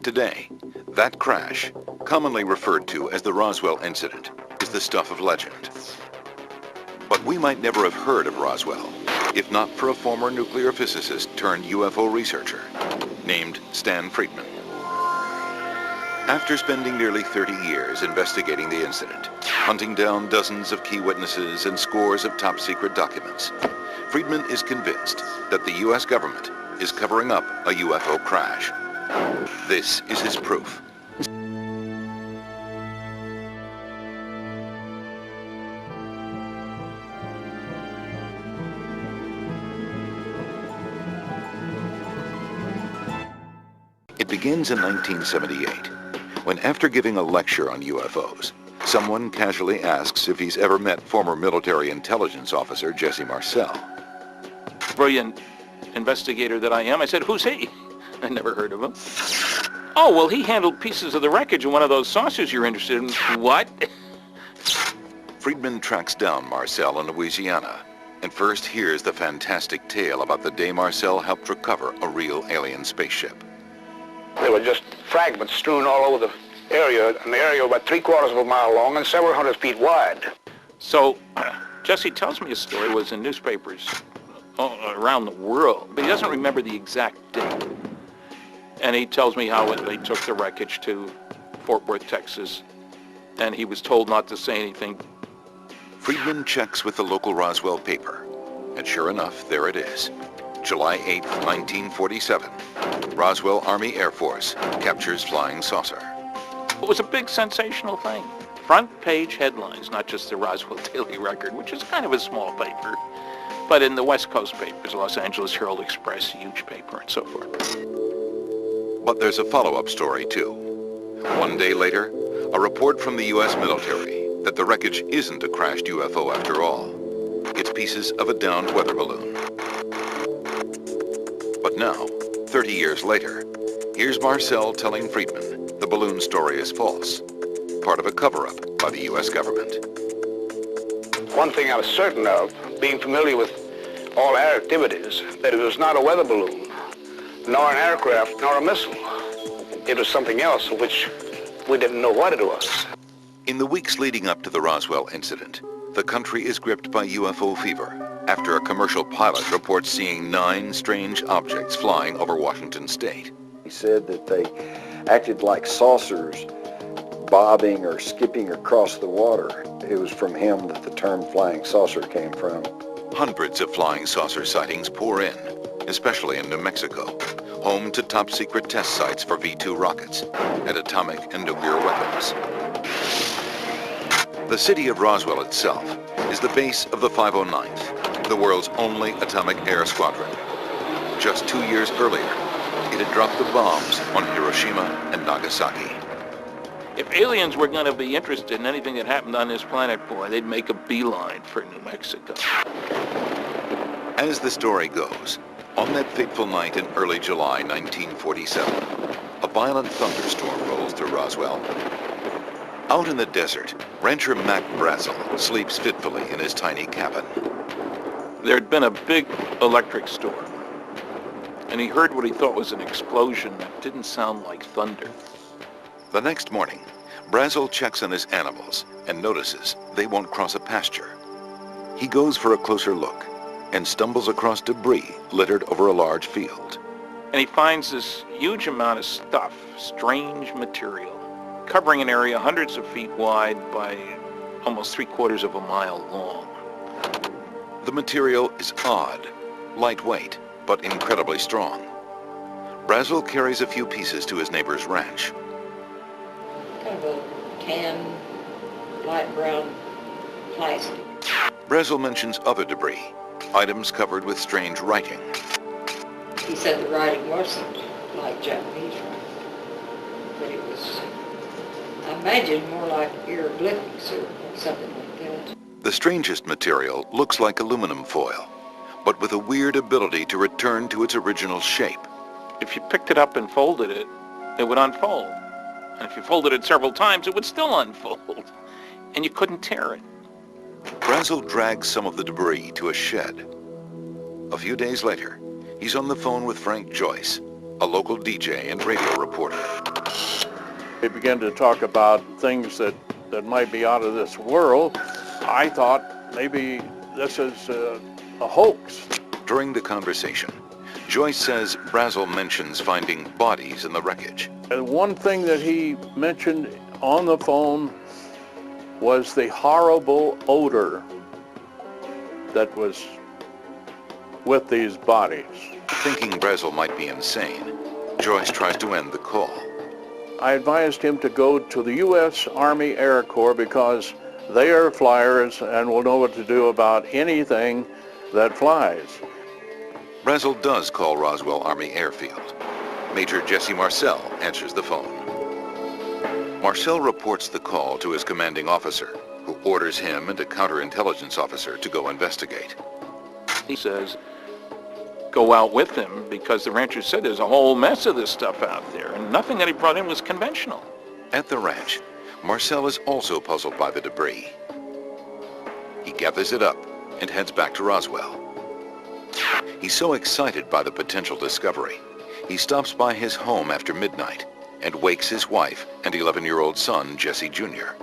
Today, that crash, commonly referred to as the Roswell incident, is the stuff of legend. But we might never have heard of Roswell if not for a former nuclear physicist turned UFO researcher named Stanton Friedman. After spending nearly 30 years investigating the incident, hunting down dozens of key witnesses and scores of top-secret documents, Friedman is convinced that the U.S. government is covering up a UFO crash. This is his proof. It begins in 1978, when after giving a lecture on UFOs, someone casually asks if he's ever met former military intelligence officer Jesse Marcel. Brilliant investigator that I am, I said, "Who's he?" I never heard of him. "Oh, well, he handled pieces of the wreckage in one of those saucers you're interested in." What? Friedman tracks down Marcel in Louisiana and first hears the fantastic tale about the day Marcel helped recover a real alien spaceship. There were just fragments strewn all over the area, an area about 3/4 of a mile long and several hundred feet wide. So, Jesse tells me his story was in newspapers around the world, but he doesn't remember the exact date. And he tells me how they took the wreckage to Fort Worth, Texas, and he was told not to say anything. Friedman checks with the local Roswell paper, and sure enough, there it is. July 8, 1947, Roswell Army Air Force captures flying saucer. It was a big sensational thing. Front page headlines, not just the Roswell Daily Record, which is kind of a small paper, but in the West Coast papers, Los Angeles Herald Express, huge paper, and so forth. But there's a follow-up story, too. One day later, a report from the U.S. military that the wreckage isn't a crashed UFO after all. It's pieces of a downed weather balloon. But now, 30 years later, here's Marcel telling Friedman the balloon story is false, part of a cover-up by the U.S. government. One thing I was certain of, being familiar with all our activities, that it was not a weather balloon, nor an aircraft, nor a missile. It was something else of which we didn't know what it was. In the weeks leading up to the Roswell incident, the country is gripped by UFO fever after a commercial pilot reports seeing 9 strange objects flying over Washington state. He said that they acted like saucers bobbing or skipping across the water. It was from him that the term flying saucer came from. Hundreds of flying saucer sightings pour in, especially in New Mexico, home to top-secret test sites for V-2 rockets and atomic and nuclear weapons. The city of Roswell itself is the base of the 509th, the world's only atomic air squadron. Just 2 years earlier, it had dropped the bombs on Hiroshima and Nagasaki. If aliens were going to be interested in anything that happened on this planet, boy, they'd make a beeline for New Mexico. As the story goes, on that fateful night in early July 1947, a violent thunderstorm rolls through Roswell. Out in the desert, rancher Mac Brazel sleeps fitfully in his tiny cabin. There'd been a big electric storm, and he heard what he thought was an explosion that didn't sound like thunder. The next morning, Brazel checks on his animals and notices they won't cross a pasture. He goes for a closer look and stumbles across debris littered over a large field. And he finds this huge amount of stuff, strange material, covering an area hundreds of feet wide by almost 3/4 of a mile long. The material is odd, lightweight, but incredibly strong. Brazel carries a few pieces to his neighbor's ranch. Kind of a tan, light brown plastic. Brazel mentions other debris, items covered with strange writing. He said the writing wasn't like Japanese writing, but it was, I imagine, more like hieroglyphics or something like that. The strangest material looks like aluminum foil, but with a weird ability to return to its original shape. If you picked it up and folded it, it would unfold. And if you folded it several times, it would still unfold. And you couldn't tear it. Brazel drags some of the debris to a shed. A few days later, he's on the phone with Frank Joyce, a local DJ and radio reporter. They began to talk about things that might be out of this world. I thought maybe this is a hoax. During the conversation, Joyce says Brazel mentions finding bodies in the wreckage. And one thing that he mentioned on the phone was the horrible odor that was with these bodies. Thinking Brazel might be insane, Joyce tries to end the call. I advised him to go to the U.S. Army Air Corps because they are flyers and will know what to do about anything that flies. Brazel does call Roswell Army Air Field. Major Jesse Marcel answers the phone. Marcel reports the call to his commanding officer, who orders him and a counterintelligence officer to go investigate. He says, go out with him because the rancher said there's a whole mess of this stuff out there, and nothing that he brought in was conventional. At the ranch, Marcel is also puzzled by the debris. He gathers it up and heads back to Roswell. He's so excited by the potential discovery, he stops by his home after midnight and wakes his wife and 11-year-old son, Jesse Jr.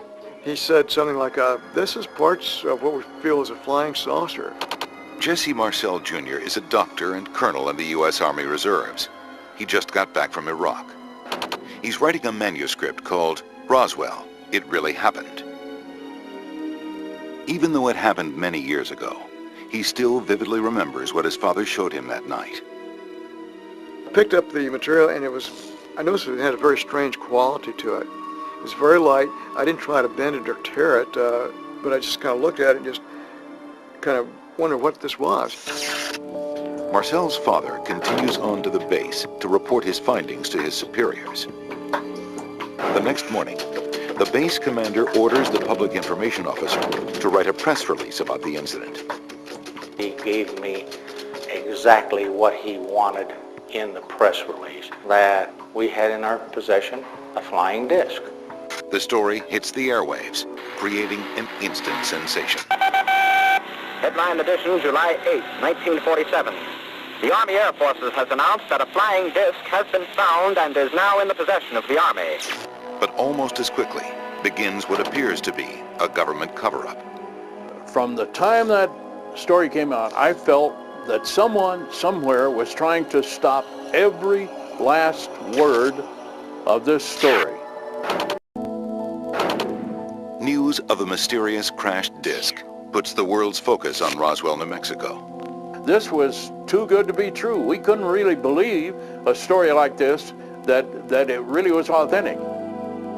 He said something like, this is parts of what we feel is a flying saucer. Jesse Marcel Jr. is a doctor and colonel in the U.S. Army Reserves. He just got back from Iraq. He's writing a manuscript called Roswell, It Really Happened. Even though it happened many years ago, he still vividly remembers what his father showed him that night. I picked up the material and I noticed it had a very strange quality to it. It was very light. I didn't try to bend it or tear it, but I just kind of looked at it and just kind of wondered what this was. Marcel's father continues on to the base to report his findings to his superiors. The next morning, the base commander orders the public information officer to write a press release about the incident. He gave me exactly what he wanted in the press release, that we had in our possession a flying disc. The story hits the airwaves, creating an instant sensation. Headline edition, July 8, 1947. The Army Air Forces has announced that a flying disc has been found and is now in the possession of the Army. But almost as quickly begins what appears to be a government cover-up. From the time that story came out, I felt that someone somewhere was trying to stop every last word of this story. News of the mysterious crashed disc puts the world's focus on Roswell, New Mexico. This was too good to be true. We couldn't really believe a story like this, that it really was authentic.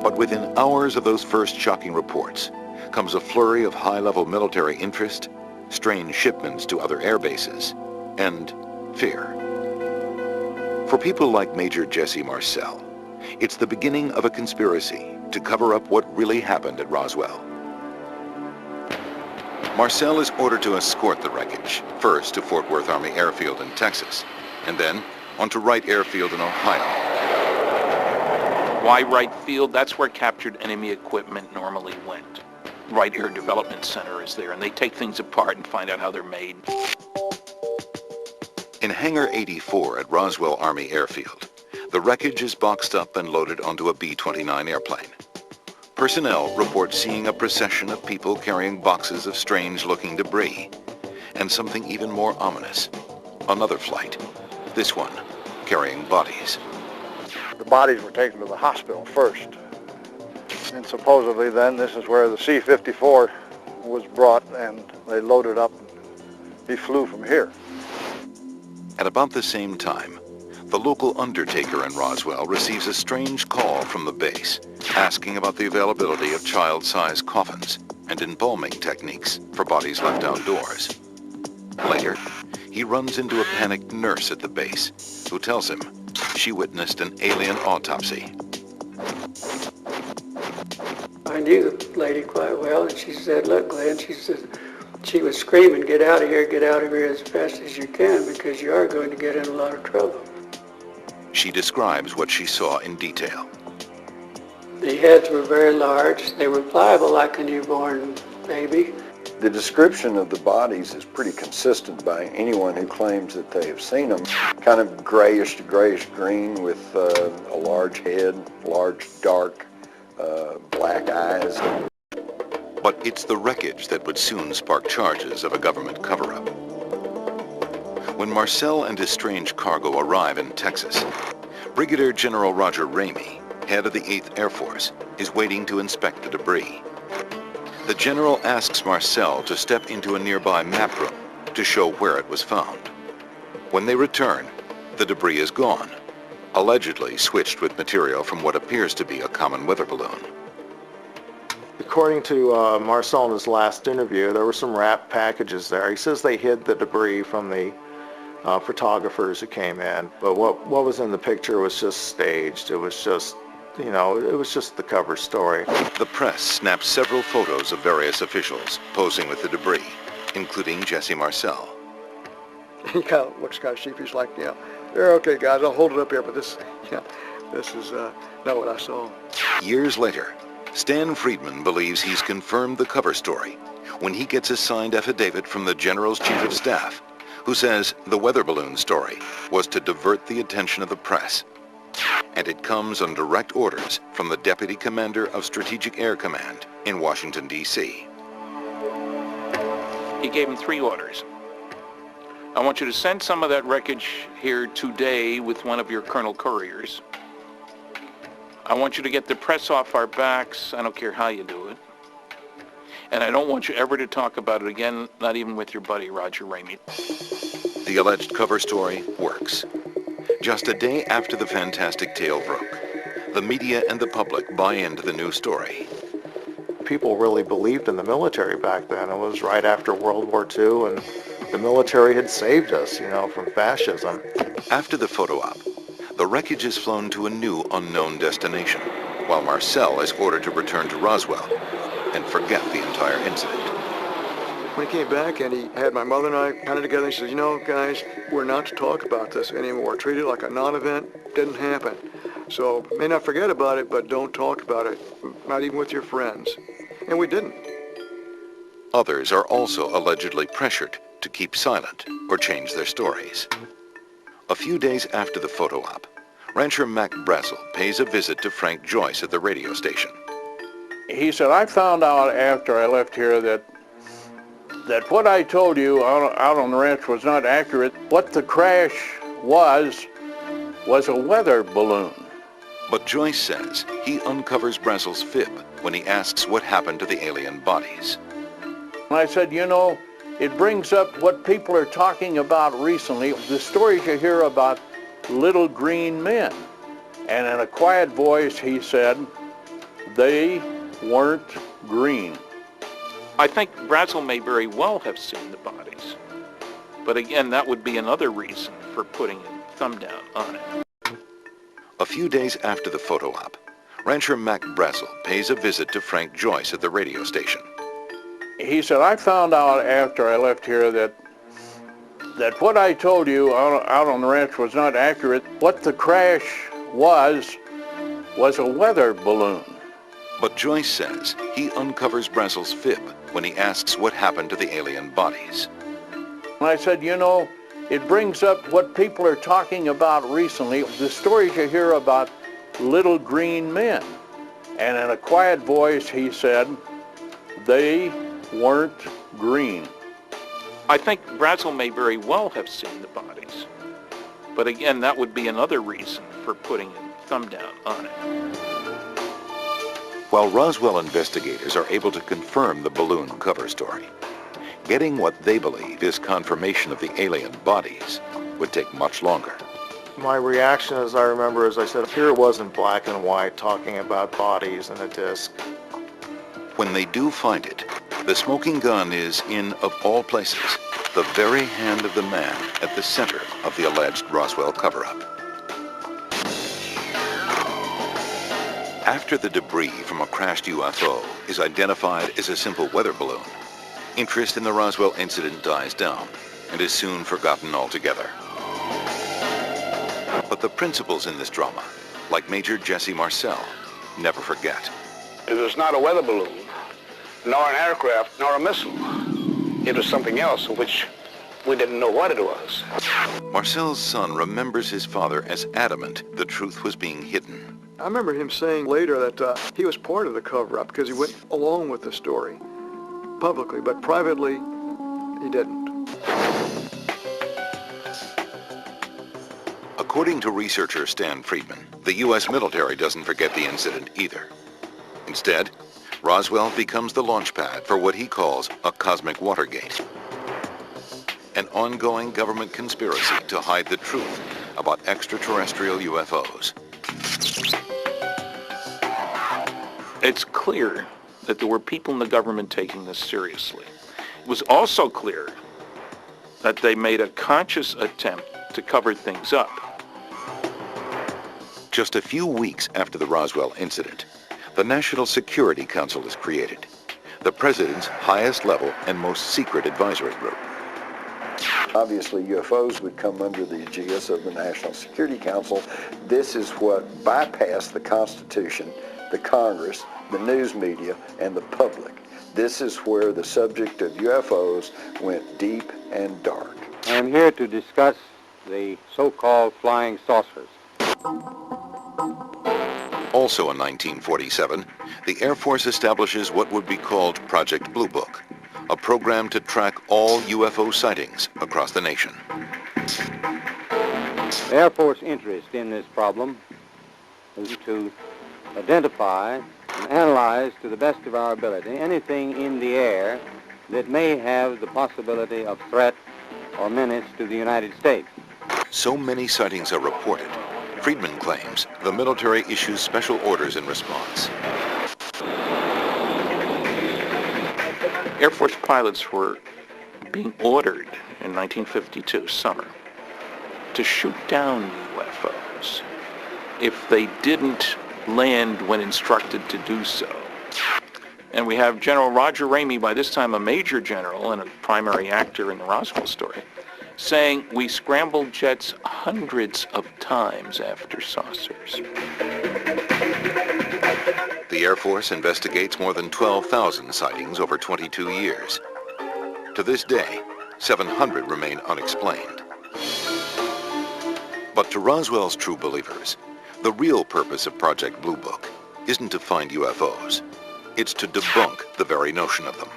But within hours of those first shocking reports comes a flurry of high-level military interest, strange shipments to other air bases, and fear. For people like Major Jesse Marcel, it's the beginning of a conspiracy to cover up what really happened at Roswell. Marcel is ordered to escort the wreckage, first to Fort Worth Army Air Field in Texas, and then on to Wright Airfield in Ohio. Why Wright Field? That's where captured enemy equipment normally went. Wright Air Development Center is there, and they take things apart and find out how they're made. In Hangar 84 at Roswell Army Air Field, the wreckage is boxed up and loaded onto a B-29 airplane. Personnel report seeing a procession of people carrying boxes of strange-looking debris, and something even more ominous. Another flight, this one carrying bodies. The bodies were taken to the hospital first. And supposedly then this is where the C-54 was brought and they loaded up and he flew from here. At about the same time, the local undertaker in Roswell receives a strange call from the base, asking about the availability of child-sized coffins and embalming techniques for bodies left outdoors. Later, he runs into a panicked nurse at the base, who tells him she witnessed an alien autopsy. I knew the lady quite well, and she said, look, Glenn, she said, she was screaming, get out of here as fast as you can, because you are going to get in a lot of trouble. She describes what she saw in detail. The heads were very large. They were pliable like a newborn baby. The description of the bodies is pretty consistent by anyone who claims that they have seen them. Kind of grayish to grayish green with a large head, large dark black eyes. But it's the wreckage that would soon spark charges of a government cover-up. When Marcel and his strange cargo arrive in Texas, Brigadier General Roger Ramey, head of the 8th Air Force, is waiting to inspect the debris. The general asks Marcel to step into a nearby map room to show where it was found. When they return, the debris is gone, allegedly switched with material from what appears to be a common weather balloon. According to Marcel in his last interview, there were some wrapped packages there. He says they hid the debris from the photographers who came in, but what was in the picture was just staged. It was just, you know, it was just the cover story. The press snapped several photos of various officials posing with the debris, including Jesse Marcel. He kind of looks kind of sheepish, like, you know, they're okay, guys, I'll hold it up here, but this, you know, this is not what I saw. Years later, Stanton Friedman believes he's confirmed the cover story when he gets a signed affidavit from the General's Chief of Staff, who says the weather balloon story was to divert the attention of the press. And it comes on direct orders from the Deputy Commander of Strategic Air Command in Washington, D.C. He gave him 3 orders. I want you to send some of that wreckage here today with one of your Colonel Couriers. I want you to get the press off our backs. I don't care how you do it. And I don't want you ever to talk about it again, not even with your buddy Roger Ramey. The alleged cover story works. Just a day after the fantastic tale broke, the media and the public buy into the new story. People really believed in the military back then. It was right after World War II, and the military had saved us, you know, from fascism. After the photo op, the wreckage is flown to a new unknown destination, while Marcel is ordered to return to Roswell and forget the entire incident. When he came back and he had my mother and I kind of together, he said, you know, guys, we're not to talk about this anymore. Treat it like a non-event. Didn't happen. So may not forget about it, but don't talk about it, not even with your friends. And we didn't. Others are also allegedly pressured to keep silent or change their stories. A few days after the photo op, rancher Mac Brazel pays a visit to Frank Joyce at the radio station. He said, I found out after I left here that what I told you out on the ranch was not accurate. What the crash was a weather balloon. But Joyce says he uncovers Brazel's fib when he asks what happened to the alien bodies. And I said, you know, it brings up what people are talking about recently, the stories you hear about little green men. And in a quiet voice, he said, they weren't green. I think Brazel may very well have seen the bodies. But again, that would be another reason for putting a thumb down on it. A few days after the photo op, rancher Mac Brazel pays a visit to Frank Joyce at the radio station. He said, I found out after I left here that what I told you out on the ranch was not accurate. What the crash was a weather balloon. But Joyce says he uncovers Brazel's fib when he asks what happened to the alien bodies. And I said, you know, it brings up what people are talking about recently, the stories you hear about little green men. And in a quiet voice, he said, they weren't green. I think Brazel may very well have seen the bodies. But again, that would be another reason for putting a thumb down on it. While Roswell investigators are able to confirm the balloon cover story, getting what they believe is confirmation of the alien bodies would take much longer. My reaction, as I remember, as I said, here it was in black and white talking about bodies and a disc. When they do find it, the smoking gun is in, of all places, the very hand of the man at the center of the alleged Roswell cover-up. After the debris from a crashed UFO is identified as a simple weather balloon, interest in the Roswell incident dies down and is soon forgotten altogether. But the principals in this drama, like Major Jesse Marcel, never forget. It was not a weather balloon, nor an aircraft, nor a missile. It was something else of which we didn't know what it was. Marcel's son remembers his father as adamant the truth was being hidden. I remember him saying later that he was part of the cover-up because he went along with the story publicly, but privately he didn't. According to researcher Stanton Friedman, the U.S. military doesn't forget the incident either. Instead, Roswell becomes the launch pad for what he calls a cosmic Watergate, an ongoing government conspiracy to hide the truth about extraterrestrial UFOs. It's clear that there were people in the government taking this seriously. It was also clear that they made a conscious attempt to cover things up. Just a few weeks after the Roswell incident, the National Security Council is created, the president's highest level and most secret advisory group. Obviously, UFOs would come under the aegis of the National Security Council. This is what bypassed the Constitution, the Congress, the news media, and the public. This is where the subject of UFOs went deep and dark. I am here to discuss the so-called flying saucers. Also in 1947, the Air Force establishes what would be called Project Blue Book, a program to track all UFO sightings across the nation. The Air Force interest in this problem is to identify and analyze to the best of our ability anything in the air that may have the possibility of threat or menace to the United States. So many sightings are reported, Friedman claims the military issues special orders in response. Air Force pilots were being ordered in 1952, summer, to shoot down UFOs if they didn't land when instructed to do so. And we have General Roger Ramey, by this time a major general and a primary actor in the Roswell story, saying we scrambled jets hundreds of times after saucers. The Air Force investigates more than 12,000 sightings over 22 years. To this day, 700 remain unexplained. But to Roswell's true believers, the real purpose of Project Blue Book isn't to find UFOs. It's to debunk the very notion of them.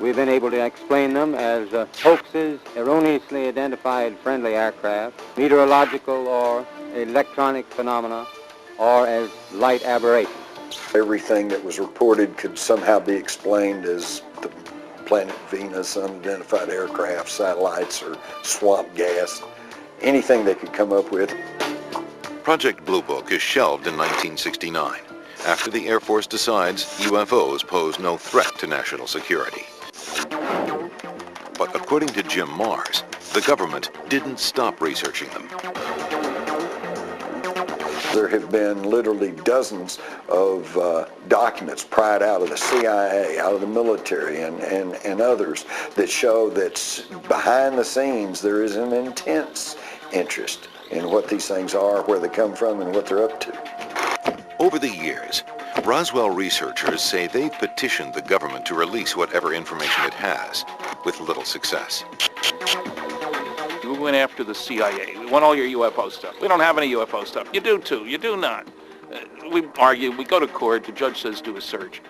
We've been able to explain them as hoaxes, erroneously identified friendly aircraft, meteorological or electronic phenomena, or as light aberrations. Everything that was reported could somehow be explained as the planet Venus, unidentified aircraft, satellites, or swamp gas. Anything they could come up with. Project Blue Book is shelved in 1969 after the Air Force decides UFOs pose no threat to national security. But according to Jim Mars, the government didn't stop researching them. There have been literally dozens of documents pried out of the CIA, out of the military, and others that show that behind the scenes there is an intense interest in what these things are, where they come from, and what they're up to. Over the years, Roswell researchers say they've petitioned the government to release whatever information it has, with little success. We went after the CIA. We want all your UFO stuff. We don't have any UFO stuff. You do too. You do not. We argue. We go to court. The judge says do a search.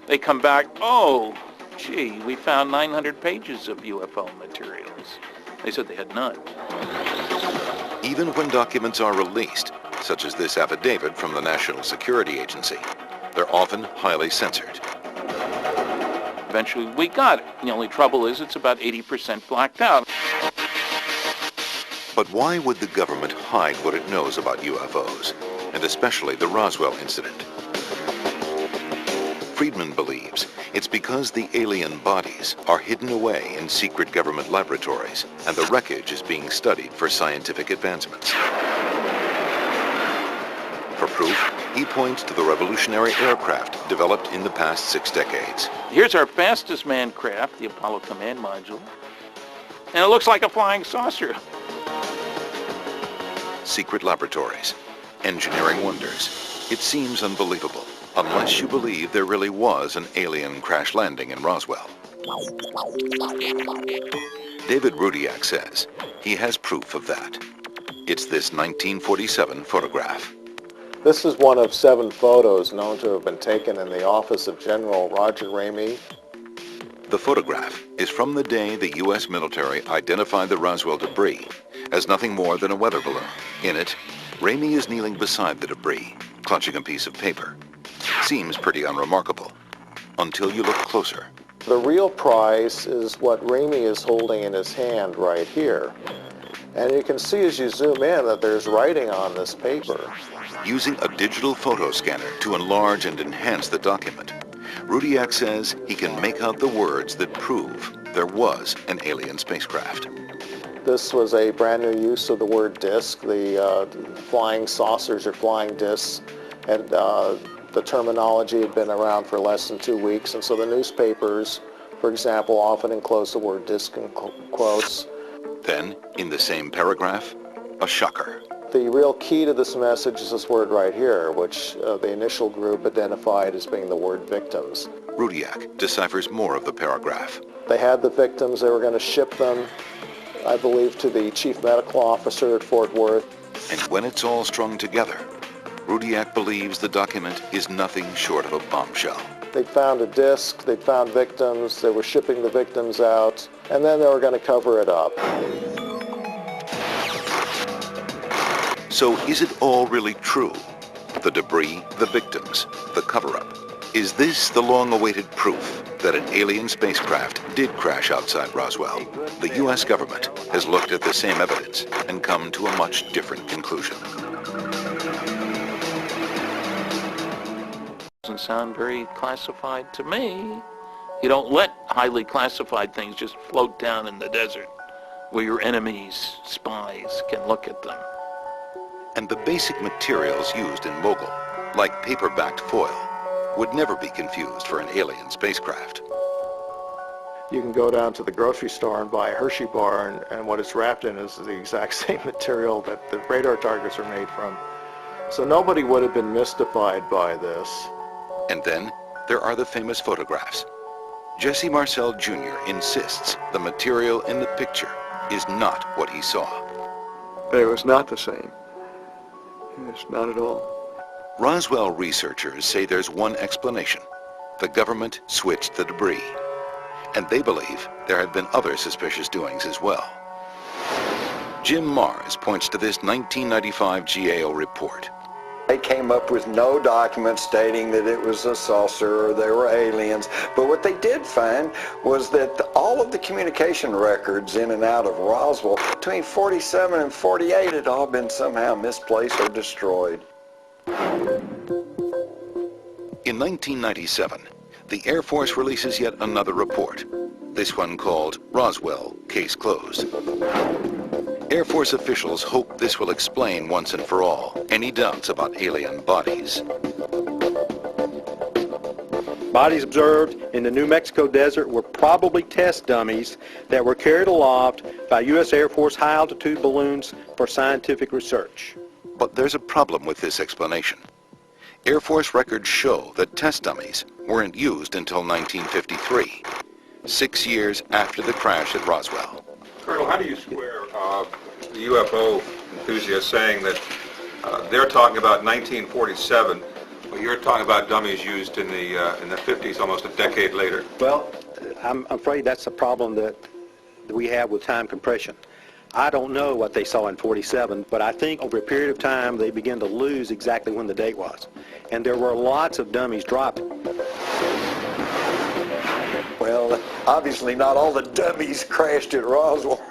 They come back. Oh, gee, we found 900 pages of UFO materials. They said they had none. Even when documents are released, such as this affidavit from the National Security Agency, they're often highly censored. Eventually, we got it. The only trouble is it's about 80% blacked out. But why would the government hide what it knows about UFOs, and especially the Roswell incident? Friedman believes it's because the alien bodies are hidden away in secret government laboratories, and the wreckage is being studied for scientific advancements. For proof, he points to the revolutionary aircraft developed in the past 6 decades. Here's our fastest manned craft, the Apollo Command Module, and it looks like a flying saucer. Secret laboratories, engineering wonders. It seems unbelievable, unless you believe there really was an alien crash landing in Roswell. David Rudiak says he has proof of that. It's this 1947 photograph. This is one of 7 photos known to have been taken in the office of General Roger Ramey. The photograph is from the day the U.S. military identified the Roswell debris as nothing more than a weather balloon. In it, Ramey is kneeling beside the debris, clutching a piece of paper. Seems pretty unremarkable, until you look closer. The real prize is what Ramey is holding in his hand right here. And you can see as you zoom in that there's writing on this paper. Using a digital photo scanner to enlarge and enhance the document, Rudiak says he can make out the words that prove there was an alien spacecraft. This was a brand new use of the word disk. The flying saucers or flying disks, and the terminology had been around for less than 2 weeks, and so the newspapers, for example, often enclose the word disk in quotes. Then, in the same paragraph, a shocker. The real key to this message is this word right here, which the initial group identified as being the word victims. Rudiak deciphers more of the paragraph. They had the victims, they were going to ship them, I believe, to the chief medical officer at Fort Worth. And when it's all strung together, Rudiak believes the document is nothing short of a bombshell. They'd found a disc, they'd found victims, they were shipping the victims out, and then they were going to cover it up. So is it all really true? The debris, the victims, the cover-up. Is this the long-awaited proof that an alien spacecraft did crash outside Roswell? The U.S. government has looked at the same evidence and come to a much different conclusion. Doesn't sound very classified to me. You don't let highly classified things just float down in the desert where your enemies, spies, can look at them. And the basic materials used in Mogul, like paper-backed foil, would never be confused for an alien spacecraft. You can go down to the grocery store and buy a Hershey bar, and what it's wrapped in is the exact same material that the radar targets are made from. So nobody would have been mystified by this. And then there are the famous photographs. Jesse Marcel Jr. insists the material in the picture is not what he saw. But it was not the same. It's not at all. Roswell researchers say there's one explanation. The government switched the debris. And they believe there have been other suspicious doings as well. Jim Mars points to this 1995 GAO report. They came up with no document stating that it was a saucer or they were aliens, but what they did find was that all of the communication records in and out of Roswell between 47 and 48 had all been somehow misplaced or destroyed. In 1997, the Air Force releases yet another report, this one called Roswell, Case Closed. Air Force officials hope this will explain once and for all any doubts about alien bodies. Bodies observed in the New Mexico desert were probably test dummies that were carried aloft by U.S. Air Force high-altitude balloons for scientific research. But there's a problem with this explanation. Air Force records show that test dummies weren't used until 1953, 6 years after the crash at Roswell. Colonel, how do you square the UFO enthusiasts saying that they're talking about 1947, but you're talking about dummies used in the 50s, almost a decade later? Well, I'm afraid that's a problem that we have with time compression. I don't know what they saw in 47, but I think over a period of time they began to lose exactly when the date was. And there were lots of dummies dropped. Well, obviously not all the dummies crashed at Roswell.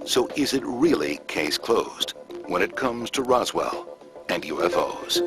So is it really case closed when it comes to Roswell and UFOs?